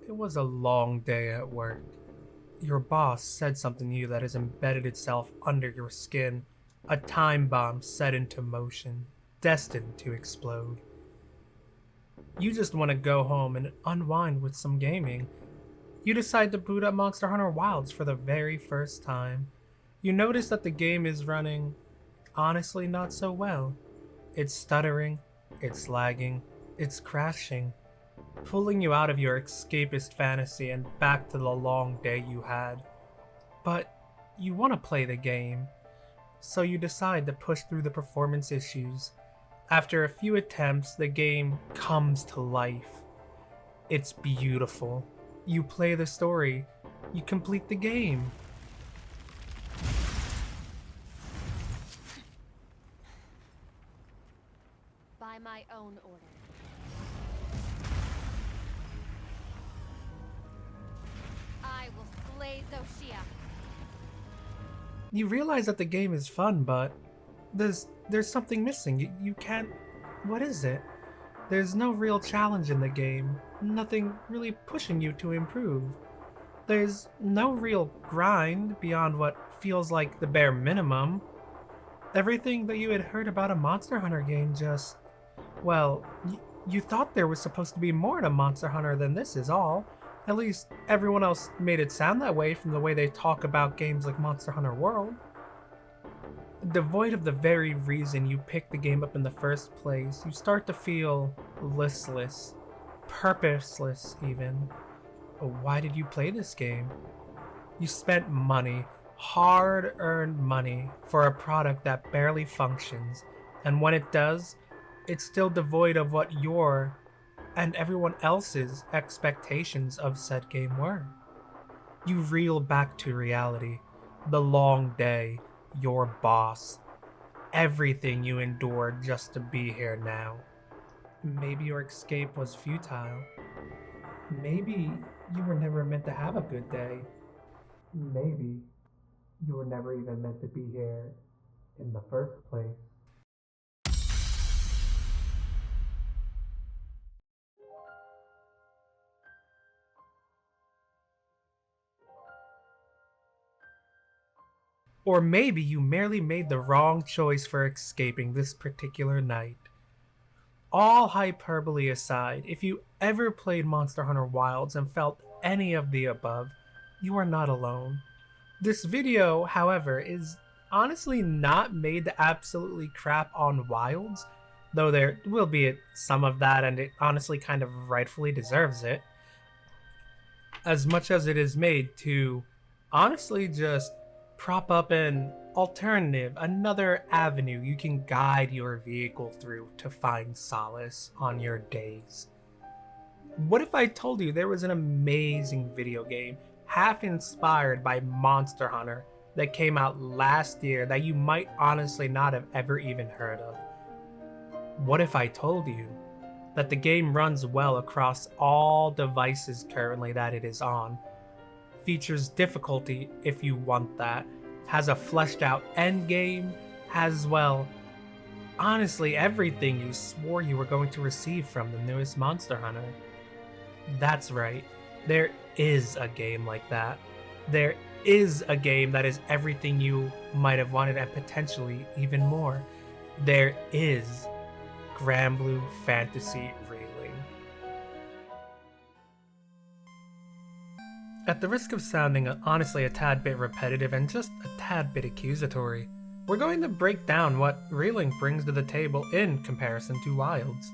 It was a long day at work. Your boss said something to you that has embedded itself under your skin, a time bomb set into motion, destined to explode. You just want to go home and unwind with some gaming. You decide to boot up Monster Hunter Wilds for the very first time. You notice that the game is running, honestly, not so well. It's stuttering, it's lagging, it's crashing, pulling you out of your escapist fantasy and back to the long day you had. But you want to play the game, so you decide to push through the performance issues. After a few attempts, the game comes to life. It's beautiful. You play the story. You complete the game. By my own order. I will slay Zoshia. You realize that the game is fun, but there's something missing. You can't. What is it? There's no real challenge in the game. Nothing really pushing you to improve. There's no real grind beyond what feels like the bare minimum. Everything that you had heard about a Monster Hunter game just. Well, you thought there was supposed to be more to Monster Hunter than this is all. At least everyone else made it sound that way from the way they talk about games like Monster Hunter World. Devoid of the very reason you picked the game up in the first place, you start to feel listless, purposeless even. Why did you play this game? You spent money, hard-earned money, for a product that barely functions, and when it does, it's still devoid of what your and everyone else's expectations of said game were. You reel back to reality, the long day, your boss, everything you endured just to be here now. Maybe your escape was futile. Maybe you were never meant to have a good day. Maybe you were never even meant to be here in the first place. Or maybe you merely made the wrong choice for escaping this particular night. All hyperbole aside, if you ever played Monster Hunter Wilds and felt any of the above, you are not alone. This video, however, is honestly not made to absolutely crap on Wilds, though there will be some of that and it honestly kind of rightfully deserves it, as much as it is made to honestly just prop up an alternative, another avenue you can guide your vehicle through to find solace on your days. What if I told you there was an amazing video game, half inspired by Monster Hunter, that came out last year that you might honestly not have ever even heard of? What if I told you that the game runs well across all devices currently that it is on, features difficulty if you want that, has a fleshed out end game, has, well, honestly everything you swore you were going to receive from the newest Monster Hunter? That's right, there is a game like that. There is a game that is everything you might have wanted and potentially even more. There is Granblue Fantasy Reeling. At the risk of sounding honestly a tad bit repetitive and just a tad bit accusatory, we're going to break down what Reeling brings to the table in comparison to Wilds.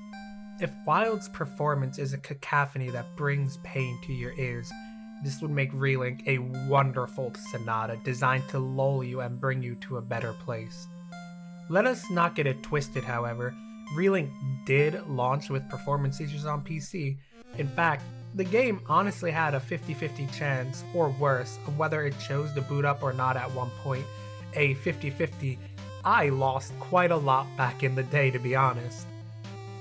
If Wild's performance is a cacophony that brings pain to your ears, this would make Reeling a wonderful sonata designed to lull you and bring you to a better place. Let us not get it twisted, however. Reeling did launch with performance issues on PC. In fact, the game honestly had a 50-50 chance, or worse, of whether it chose to boot up or not at one point. A 50-50 I lost quite a lot back in the day, to be honest.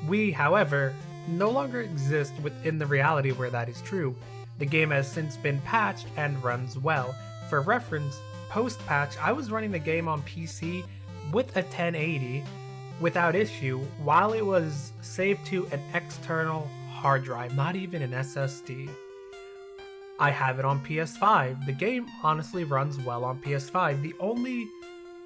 We, however, no longer exist within the reality where that is true. The game has since been patched and runs well. For reference, post-patch, I was running the game on PC with a 1080 without issue while it was saved to an external hard drive, not even an SSD. I have it on PS5. The game honestly runs well on PS5. The only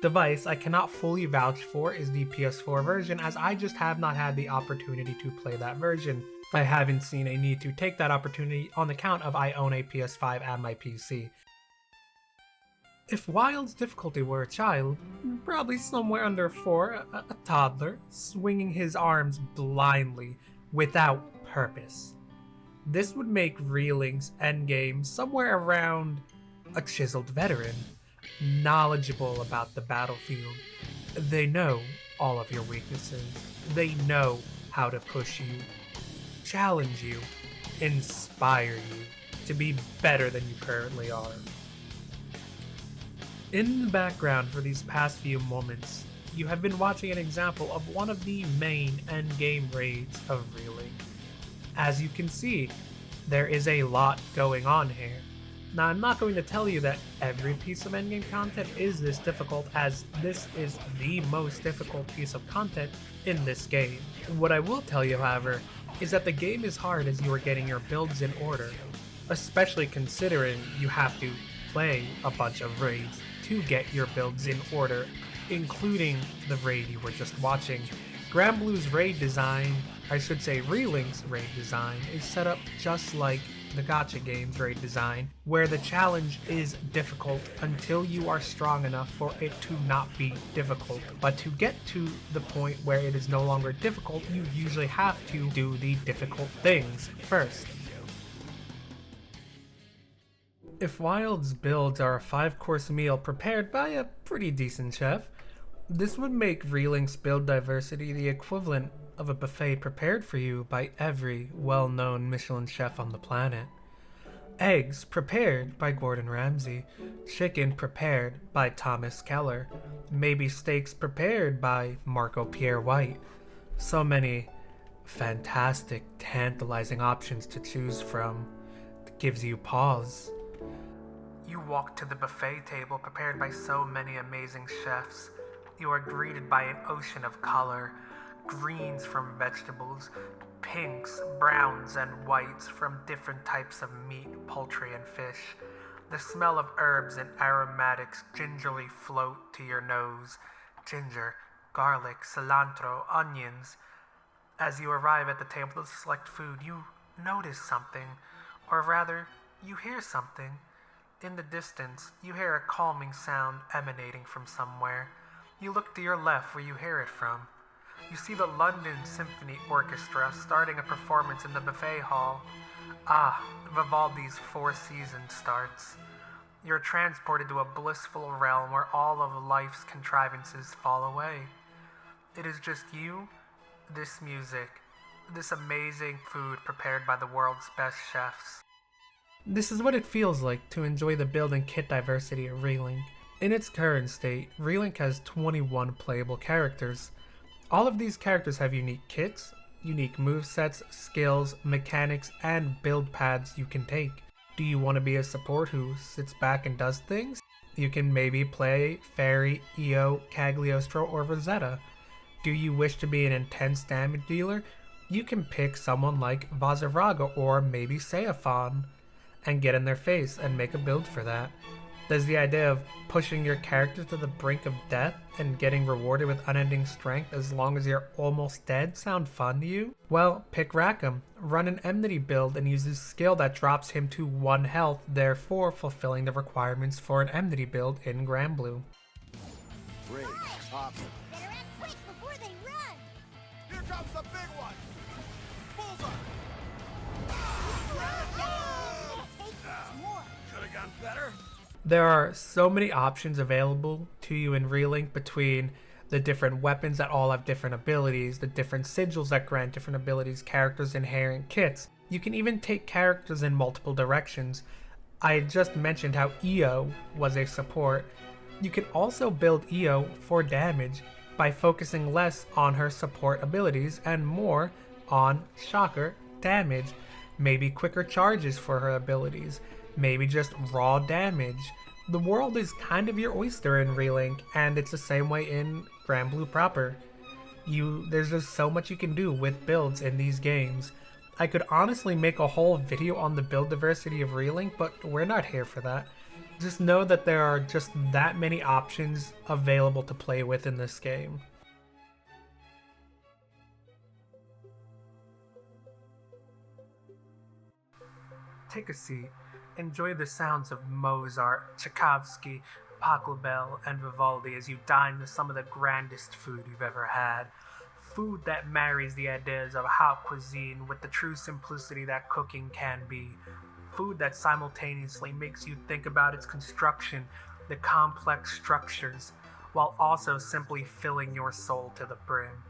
device I cannot fully vouch for is the PS4 version, as I just have not had the opportunity to play that version. I haven't seen a need to take that opportunity on account of I own a PS5 and my PC. If Wild's difficulty were a child, probably somewhere under 4, a toddler, swinging his arms blindly, without purpose. This would make Reeling's endgame somewhere around a chiseled veteran, knowledgeable about the battlefield. They know all of your weaknesses. They know how to push you, challenge you, inspire you to be better than you currently are. In the background for these past few moments, you have been watching an example of one of the main endgame raids of Reeling. As you can see, there is a lot going on here. Now, I'm not going to tell you that every piece of endgame content is this difficult, as this is the most difficult piece of content in this game. What I will tell you, however, is that the game is hard as you are getting your builds in order, especially considering you have to play a bunch of raids to get your builds in order, including the raid you were just watching. Granblue's raid design, I should say Reeling's raid design, is set up just like the gacha game's raid design, where the challenge is difficult until you are strong enough for it to not be difficult. But to get to the point where it is no longer difficult, you usually have to do the difficult things first. If Wild's builds are a 5-course meal prepared by a pretty decent chef, this would make Reeling's build diversity the equivalent of a buffet prepared for you by every well-known Michelin chef on the planet. Eggs prepared by Gordon Ramsay, chicken prepared by Thomas Keller, maybe steaks prepared by Marco Pierre White. So many fantastic, tantalizing options to choose from. It gives you pause. You walk to the buffet table prepared by so many amazing chefs. You are greeted by an ocean of color, greens from vegetables, pinks, browns, and whites from different types of meat, poultry, and fish. The smell of herbs and aromatics gingerly float to your nose. Ginger, garlic, cilantro, onions. As you arrive at the table to select food, you notice something, or rather, you hear something. In the distance, you hear a calming sound emanating from somewhere. You look to your left where you hear it from. You see the London Symphony Orchestra starting a performance in the buffet hall. Vivaldi's Four Seasons starts. You're transported to a blissful realm where all of life's contrivances fall away. It is just you, this music, this amazing food prepared by the world's best chefs. This is what it feels like to enjoy the build and kit diversity of Reeling. In its current state, Reeling has 21 playable characters. All of these characters have unique kits, unique movesets, skills, mechanics, and build paths you can take. Do you want to be a support who sits back and does things? You can maybe play Fairy, Io, Cagliostro, or Rosetta. Do you wish to be an intense damage dealer? You can pick someone like Vaziraga or maybe Seaphon and get in their face and make a build for that. Does the idea of pushing your character to the brink of death and getting rewarded with unending strength as long as you're almost dead sound fun to you? Well, pick Rackham, run an enmity build and use his skill that drops him to 1 health, therefore fulfilling the requirements for an enmity build in Granblue. Great, awesome. Better act quick before they run! Here comes the big one! Bullseye! Could've gone better. There are so many options available to you in Reeling, between the different weapons that all have different abilities, the different sigils that grant different abilities, characters' inherent kits. You can even take characters in multiple directions. I just mentioned how Io was a support. You can also build Io for damage by focusing less on her support abilities and more on, shocker, damage. Maybe quicker charges for her abilities. Maybe just raw damage. The world is kind of your oyster in Reeling, and it's the same way in Granblue proper. There's just so much you can do with builds in these games. I could honestly make a whole video on the build diversity of Relink, but we're not here for that. Just know that there are just that many options available to play with in this game. Take a seat. Enjoy the sounds of Mozart, Tchaikovsky, Pachelbel, and Vivaldi as you dine with some of the grandest food you've ever had. Food that marries the ideas of haute cuisine with the true simplicity that cooking can be. Food that simultaneously makes you think about its construction, the complex structures, while also simply filling your soul to the brim.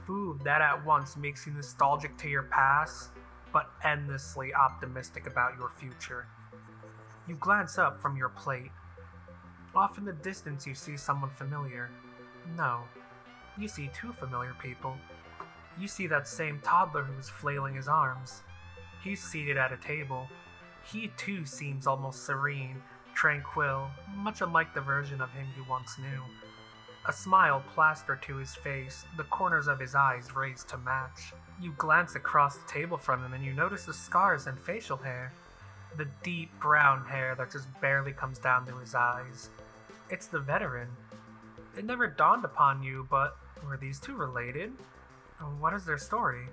Food that at once makes you nostalgic to your past, but endlessly optimistic about your future. You glance up from your plate. Off in the distance you see someone familiar. No, you see two familiar people. You see that same toddler who is flailing his arms. He's seated at a table. He too seems almost serene, tranquil, much unlike the version of him you once knew. A smile plastered to his face, the corners of his eyes raised to match. You glance across the table from him and you notice the scars and facial hair. The deep brown hair that just barely comes down to his eyes. It's the veteran. It never dawned upon you, but were these two related? What is their story?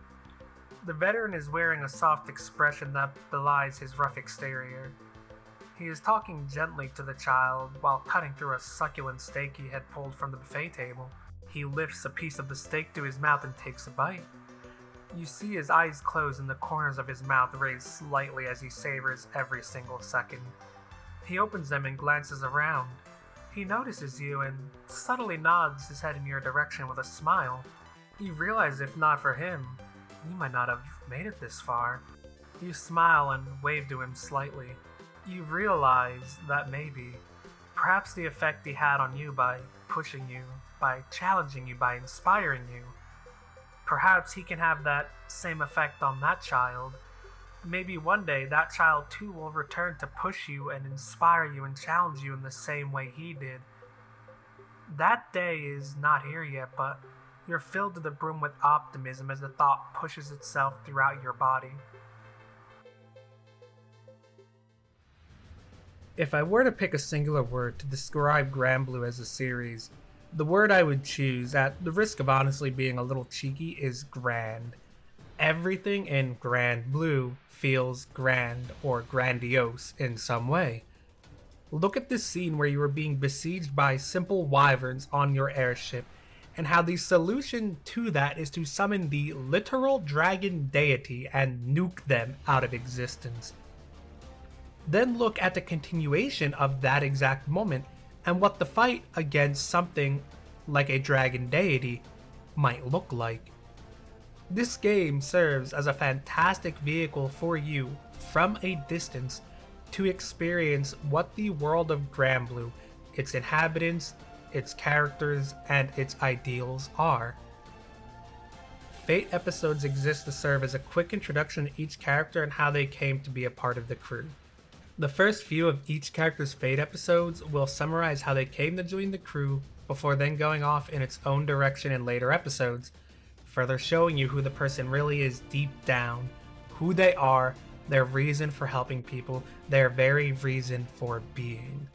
The veteran is wearing a soft expression that belies his rough exterior. He is talking gently to the child while cutting through a succulent steak he had pulled from the buffet table. He lifts a piece of the steak to his mouth and takes a bite. You see his eyes close and the corners of his mouth raise slightly as he savors every single second. He opens them and glances around. He notices you and subtly nods his head in your direction with a smile. You realize if not for him, you might not have made it this far. You smile and wave to him slightly. You realize that maybe, perhaps the effect he had on you by pushing you, by challenging you, by inspiring you, perhaps he can have that same effect on that child. Maybe one day that child too will return to push you and inspire you and challenge you in the same way he did. That day is not here yet, but you're filled to the brim with optimism as the thought pushes itself throughout your body. If I were to pick a singular word to describe Granblue as a series, the word I would choose, at the risk of honestly being a little cheeky, is grand. Everything in Granblue feels grand or grandiose in some way. Look at this scene where you are being besieged by simple wyverns on your airship, and how the solution to that is to summon the literal dragon deity and nuke them out of existence. Then look at the continuation of that exact moment and what the fight against something like a dragon deity might look like. This game serves as a fantastic vehicle for you from a distance to experience what the world of Granblue, its inhabitants, its characters, and its ideals are. Fate episodes exist to serve as a quick introduction to each character and how they came to be a part of the crew. The first few of each character's Fate episodes will summarize how they came to join the crew before then going off in its own direction in later episodes, further showing you who the person really is deep down, who they are, their reason for helping people, their very reason for being.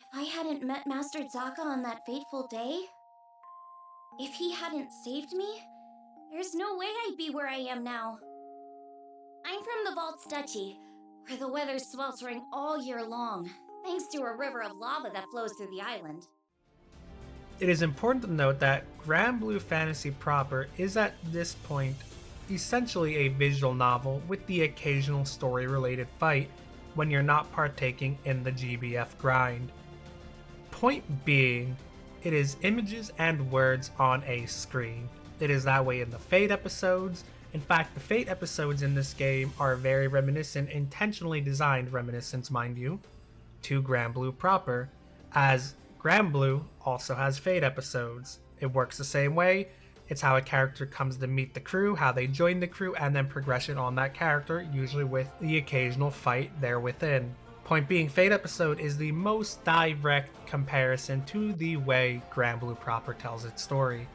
If I hadn't met Master Zaka on that fateful day, if he hadn't saved me, there's no way I'd be where I am now. I'm from the Vault's Duchy, where the weather's sweltering all year long, thanks to a river of lava that flows through the island. It is important to note that Granblue Fantasy proper is at this point essentially a visual novel with the occasional story-related fight when you're not partaking in the GBF grind. Point being, it is images and words on a screen. It is that way in the Fate episodes. In fact, the Fate episodes in this game are very reminiscent, intentionally designed reminiscence, mind you, to Granblue proper, as Granblue also has Fate episodes. It works the same way. It's how a character comes to meet the crew, how they join the crew, and then progression on that character, usually with the occasional fight there within. Point being, Fate episode is the most direct comparison to the way Granblue proper tells its story.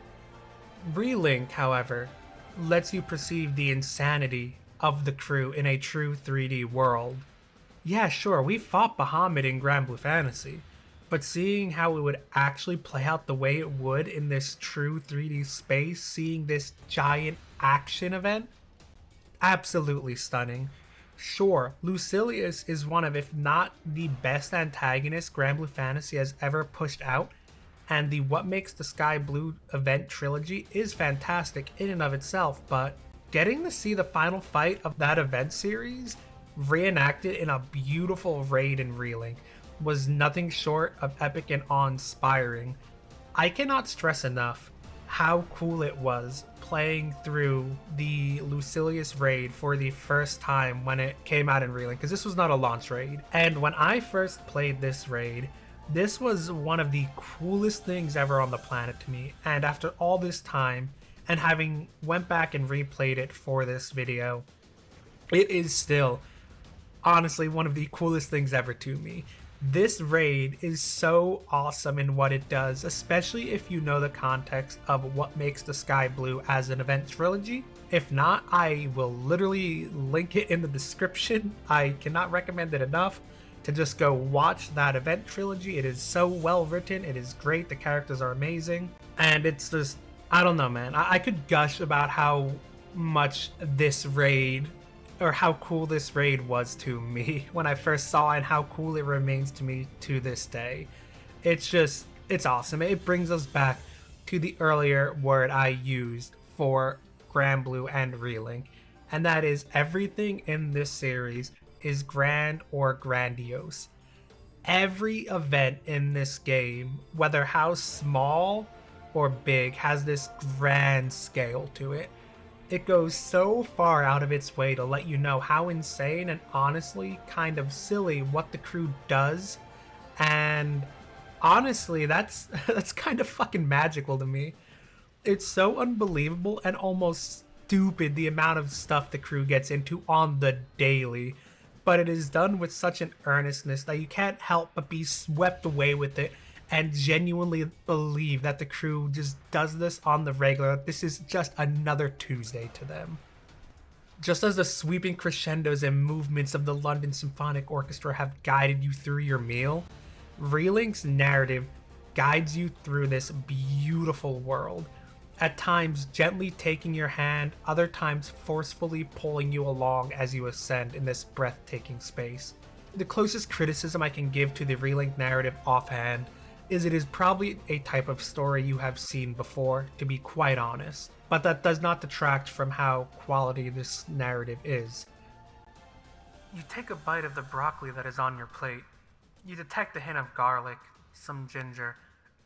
Relink, however, lets you perceive the insanity of the crew in a true 3D world. Yeah, sure, we fought Bahamut in Grand Blue Fantasy, but seeing how it would actually play out the way it would in this true 3D space, seeing this giant action event, absolutely stunning. Sure, Lucilius is one of, if not the best antagonist Grand Blue Fantasy has ever pushed out, and the What Makes the Sky Blue event trilogy is fantastic in and of itself, but getting to see the final fight of that event series reenacted in a beautiful raid and relink was nothing short of epic and awe-inspiring. I cannot stress enough how cool it was playing through the Lucilius raid for the first time when it came out in relink, because this was not a launch raid. And when I first played this raid, this was one of the coolest things ever on the planet to me. And after all this time, and having went back and replayed it for this video, it is still honestly one of the coolest things ever to me. This raid is so awesome in what it does, especially if you know the context of What Makes the Sky Blue as an event trilogy. If not, I will literally link it in the description. I cannot recommend it enough to just go watch that event trilogy. It is so well written, it is great, the characters are amazing, and it's just, I don't know, man. I could gush about how much this raid, or how cool this raid was to me when I first saw it, and how cool it remains to me to this day. It's just, it's awesome. It brings us back to the earlier word I used for Grand Blue and Relink, and that is everything in this series is grand or grandiose. Every event in this game, whether how small or big, has this grand scale to it. It goes so far out of its way to let you know how insane and honestly kind of silly what the crew does, and honestly that's kind of fucking magical to me. It's so unbelievable and almost stupid the amount of stuff the crew gets into on the daily, but it is done with such an earnestness that you can't help but be swept away with it and genuinely believe that the crew just does this on the regular. This is just another Tuesday to them. Just as the sweeping crescendos and movements of the London Symphonic Orchestra have guided you through your meal, Relink's narrative guides you through this beautiful world, at times gently taking your hand, other times forcefully pulling you along as you ascend in this breathtaking space. The closest criticism I can give to the Relink narrative offhand is it is probably a type of story you have seen before, to be quite honest, but that does not detract from how quality this narrative is. You take a bite of the broccoli that is on your plate. You detect a hint of garlic, some ginger,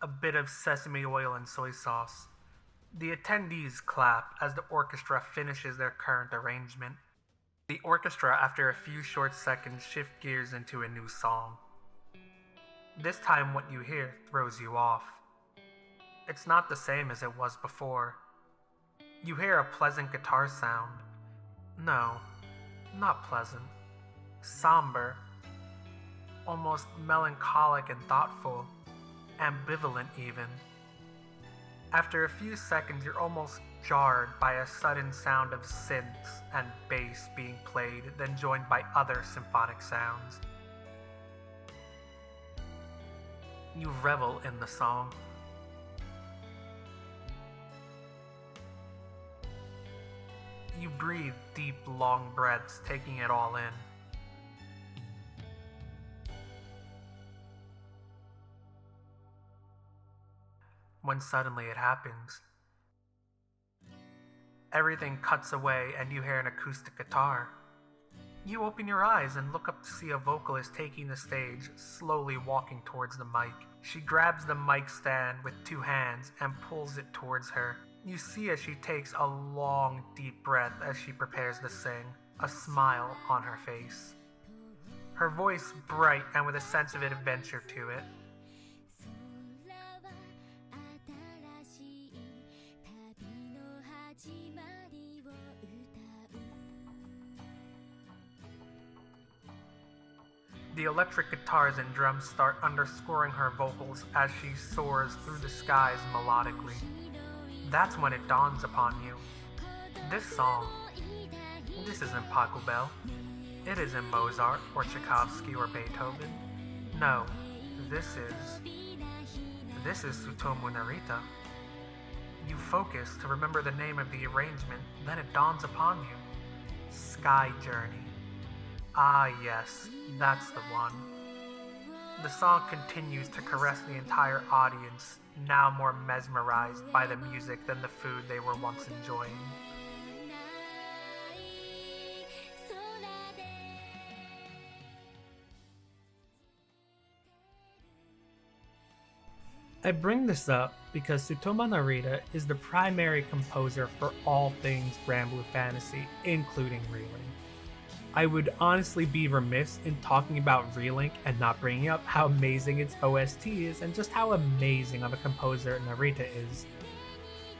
a bit of sesame oil and soy sauce. The attendees clap as the orchestra finishes their current arrangement. The orchestra, after a few short seconds, shift gears into a new song. This time what you hear throws you off. It's not the same as it was before. You hear a pleasant guitar sound. No, not pleasant. Somber. Almost melancholic and thoughtful. Ambivalent even. After a few seconds, you're almost jarred by a sudden sound of synths and bass being played, then joined by other symphonic sounds. You revel in the song. You breathe deep, long breaths, taking it all in. When suddenly it happens. Everything cuts away and you hear an acoustic guitar. You open your eyes and look up to see a vocalist taking the stage, slowly walking towards the mic. She grabs the mic stand with two hands and pulls it towards her. You see as she takes a long, deep breath as she prepares to sing, a smile on her face. Her voice bright and with a sense of adventure to it. The electric guitars and drums start underscoring her vocals as she soars through the skies melodically. That's when it dawns upon you. This song, this isn't Pachelbel. It isn't Mozart or Tchaikovsky or Beethoven. No, this is Tsutomu Narita. You focus to remember the name of the arrangement, then it dawns upon you. Sky Journey. Ah yes, that's the one. The song continues to caress the entire audience, now more mesmerized by the music than the food they were once enjoying. I bring this up because Tsutomu Narita is the primary composer for all things Granblue Fantasy, including Relink. I would honestly be remiss in talking about Relink and not bringing up how amazing its OST is and just how amazing of a composer Narita is.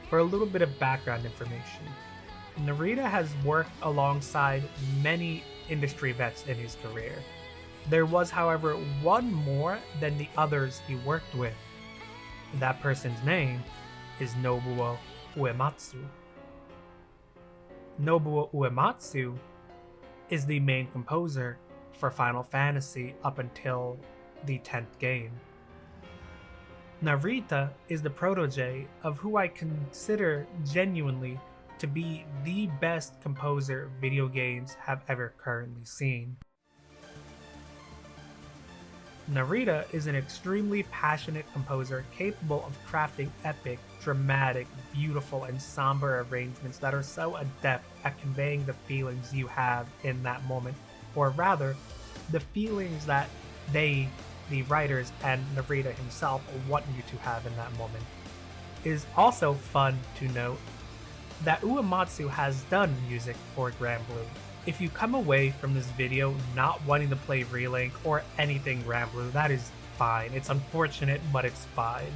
For a little bit of background information, Narita has worked alongside many industry vets in his career. There was, however, one more than the others he worked with. That person's name is Nobuo Uematsu. Nobuo Uematsu is the main composer for Final Fantasy up until the 10th game. Narita is the protege of who I consider genuinely to be the best composer video games have ever currently seen. Narita is an extremely passionate composer capable of crafting epic, dramatic, beautiful, and somber arrangements that are so adept at conveying the feelings you have in that moment, or rather, the feelings that they, the writers, and Narita himself want you to have in that moment. It is also fun to note that Uematsu has done music for Granblue. If you come away from this video not wanting to play Relink or anything Granblue, that is fine. It's unfortunate, but it's fine.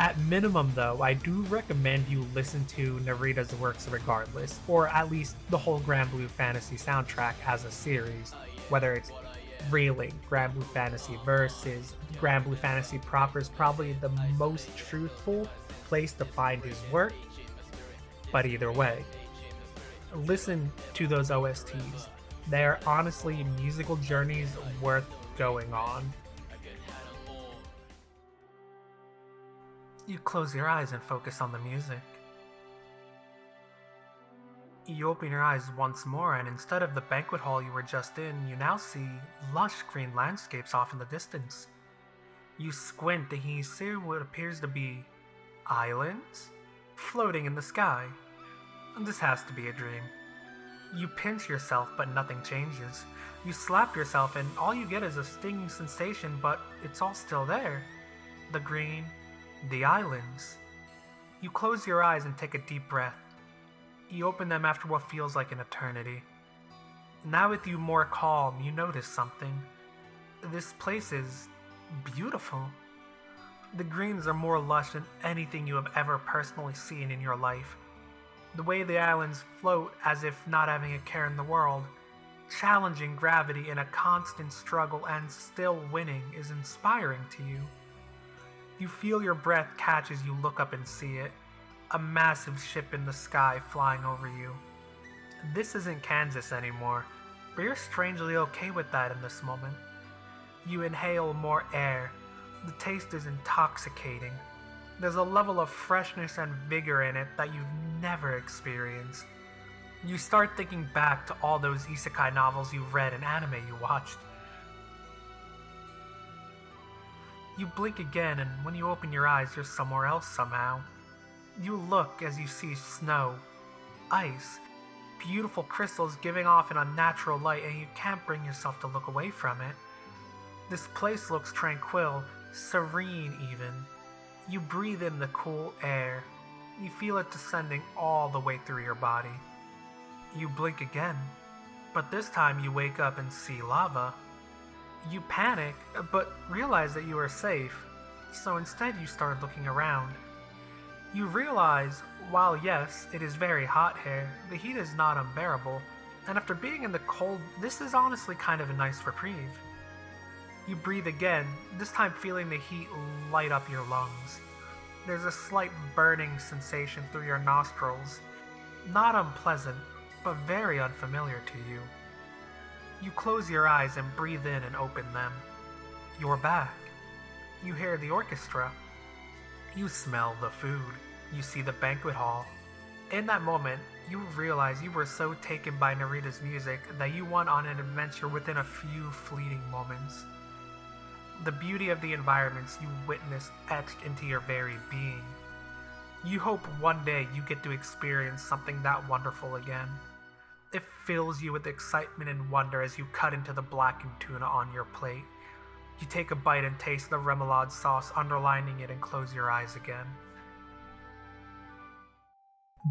At minimum though, I do recommend you listen to Narita's works regardless, or at least the whole Granblue Fantasy soundtrack as a series, whether it's Relink, Granblue Fantasy Versus, Granblue Fantasy proper is probably the most truthful place to find his work, but either way, listen to those OSTs. They are honestly musical journeys worth going on. You close your eyes and focus on the music. You open your eyes once more, and instead of the banquet hall you were just in, you now see lush green landscapes off in the distance. You squint and you see what appears to be islands floating in the sky. This has to be a dream. You pinch yourself, but nothing changes. You slap yourself, and all you get is a stinging sensation, but it's all still there. The green, the islands. You close your eyes and take a deep breath. You open them after what feels like an eternity. Now with you more calm, you notice something. This place is beautiful. The greens are more lush than anything you have ever personally seen in your life. The way the islands float as if not having a care in the world, challenging gravity in a constant struggle and still winning, is inspiring to you. You feel your breath catch as you look up and see it, a massive ship in the sky flying over you. This isn't Kansas anymore, but you're strangely okay with that in this moment. You inhale more air. The taste is intoxicating. There's a level of freshness and vigor in it that you've never experienced. You start thinking back to all those isekai novels you read and anime you watched. You blink again, and when you open your eyes, you're somewhere else somehow. You look as you see snow, ice, beautiful crystals giving off an unnatural light, and you can't bring yourself to look away from it. This place looks tranquil, serene even. You breathe in the cool air. You feel it descending all the way through your body. You blink again, but this time you wake up and see lava. You panic, but realize that you are safe, so instead you start looking around. You realize, while yes, it is very hot here, the heat is not unbearable, and after being in the cold, this is honestly kind of a nice reprieve. You breathe again, this time feeling the heat light up your lungs. There's a slight burning sensation through your nostrils. Not unpleasant, but very unfamiliar to you. You close your eyes and breathe in and open them. You're back. You hear the orchestra. You smell the food. You see the banquet hall. In that moment, you realize you were so taken by Narita's music that you went on an adventure within a few fleeting moments. The beauty of the environments you witnessed etched into your very being. You hope one day you get to experience something that wonderful again. It fills you with excitement and wonder as you cut into the blackened tuna on your plate. You take a bite and taste the remoulade sauce underlining it and close your eyes again.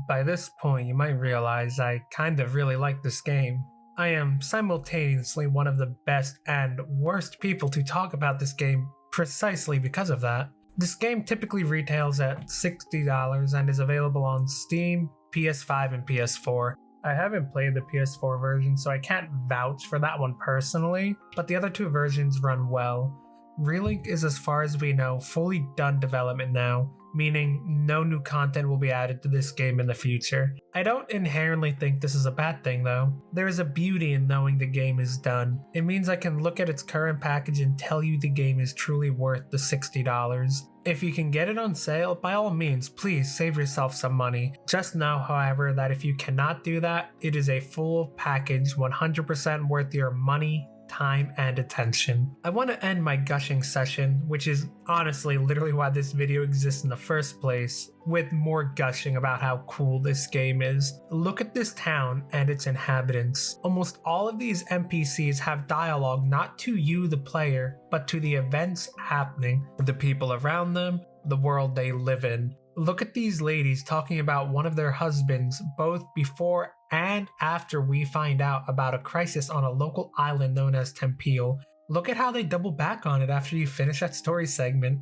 By this point, you might realize I kind of really like this game. I am simultaneously one of the best and worst people to talk about this game precisely because of that. This game typically retails at $60 and is available on Steam, PS5, and PS4. I haven't played the PS4 version, so I can't vouch for that one personally, but the other two versions run well. Relink is, as far as we know, fully done development now, meaning no new content will be added to this game in the future. I don't inherently think this is a bad thing though. There is a beauty in knowing the game is done. It means I can look at its current package and tell you the game is truly worth the $60. If you can get it on sale, by all means, please save yourself some money. Just know, however, that if you cannot do that, it is a full package 100% worth your money, time, and attention. I want to end my gushing session, which is honestly literally why this video exists in the first place, with more gushing about how cool this game is. Look at this town and its inhabitants. Almost all of these NPCs have dialogue not to you, the player, but to the events happening, the people around them, the world they live in. Look at these ladies talking about one of their husbands both before and after we find out about a crisis on a local island known as Tempeel. Look at how they double back on it after you finish that story segment.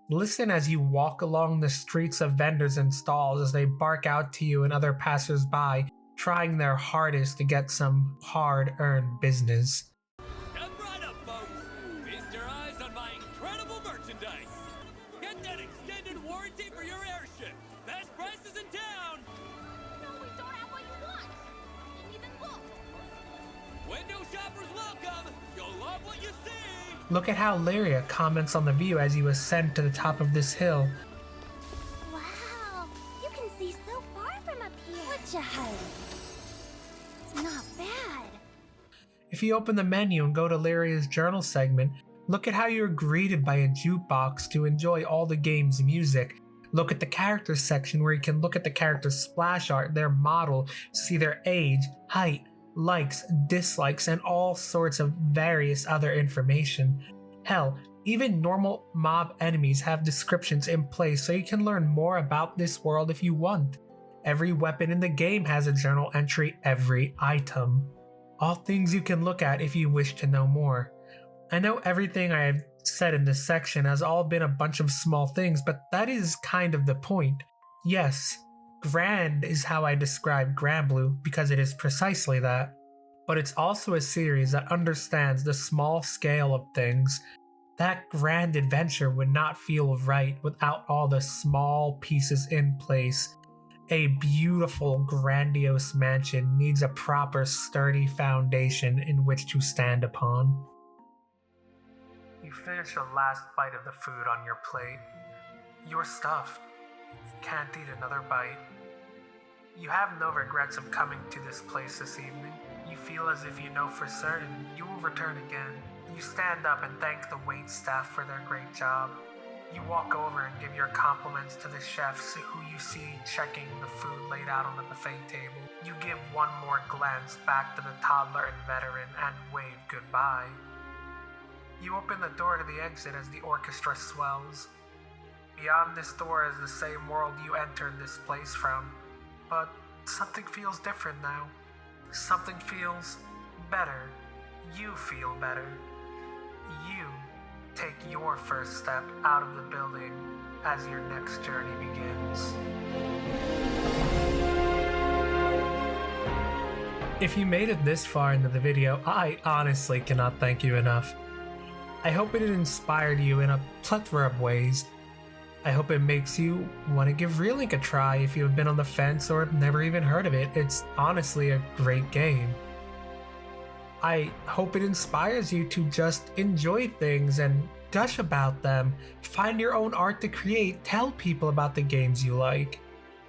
Listen as you walk along the streets of vendors and stalls as they bark out to you and other passers-by, trying their hardest to get some hard-earned business. Step right up, folks. Feast your eyes on my incredible merchandise. Get that extended warranty for your airship. Best prices in town. No, we don't have what you want. Didn't even look. Window shoppers welcome. You'll love what you see. Look at how Lyria comments on the view as you ascend to the top of this hill. Wow, you can see so far from up here. What you hiding? Not bad. If you open the menu and go to Lyria's journal segment, look at how you're greeted by a jukebox to enjoy all the game's music. Look at the characters section where you can look at the character's splash art, their model, see their age, height, likes, dislikes, and all sorts of various other information. Hell, even normal mob enemies have descriptions in place so you can learn more about this world if you want. Every weapon in the game has a journal entry, every item. All things you can look at if you wish to know more. I know everything I have said in this section has all been a bunch of small things, but that is kind of the point. Yes, grand is how I describe Granblue because it is precisely that. But it's also a series that understands the small scale of things. That grand adventure would not feel right without all the small pieces in place. A beautiful, grandiose mansion needs a proper, sturdy foundation in which to stand upon. You finish the last bite of the food on your plate. You're stuffed. You can't eat another bite. You have no regrets of coming to this place this evening. You feel as if you know for certain you will return again. You stand up and thank the wait staff for their great job. You walk over and give your compliments to the chefs who you see checking the food laid out on the buffet table. You give one more glance back to the toddler and veteran and wave goodbye. You open the door to the exit as the orchestra swells. Beyond this door is the same world you entered this place from, but something feels different now. Something feels better. You feel better. You take your first step out of the building as your next journey begins. If you made it this far into the video, I honestly cannot thank you enough. I hope it inspired you in a plethora of ways. I hope it makes you want to give Relink a try if you've been on the fence or never even heard of it. It's honestly a great game. I hope it inspires you to just enjoy things and gush about them. Find your own art to create, tell people about the games you like.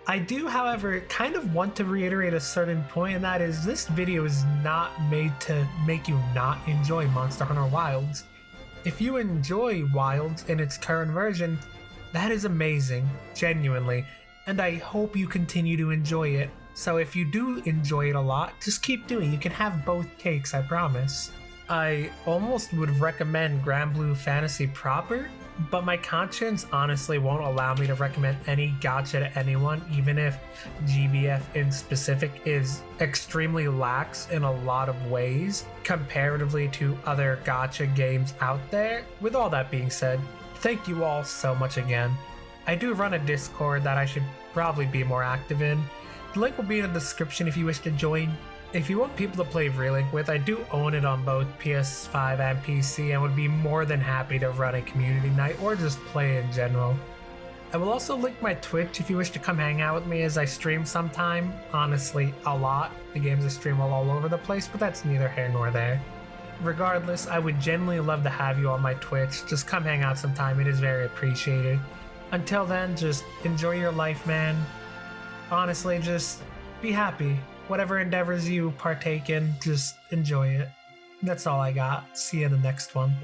I do, however, kind of want to reiterate a certain point, and that is this video is not made to make you not enjoy Monster Hunter Wilds. If you enjoy Wilds in its current version, that is amazing, genuinely, and I hope you continue to enjoy it. So if you do enjoy it a lot, just keep doing it. You can have both cakes, I promise. I almost would recommend Grand Blue Fantasy proper, but my conscience honestly won't allow me to recommend any gacha to anyone, even if GBF in specific is extremely lax in a lot of ways comparatively to other gacha games out there. With all that being said, thank you all so much again. I do run a Discord that I should probably be more active in. The link will be in the description if you wish to join. If you want people to play Relink with, I do own it on both PS5 and PC and would be more than happy to run a community night or just play in general. I will also link my Twitch if you wish to come hang out with me as I stream sometime. Honestly, a lot. The games I stream are all over the place, but that's neither here nor there. Regardless, I would genuinely love to have you on my Twitch. Just come hang out sometime, it is very appreciated. Until then, just enjoy your life, man. Honestly, just be happy. Whatever endeavors you partake in, just enjoy it. That's all I got. See you in the next one.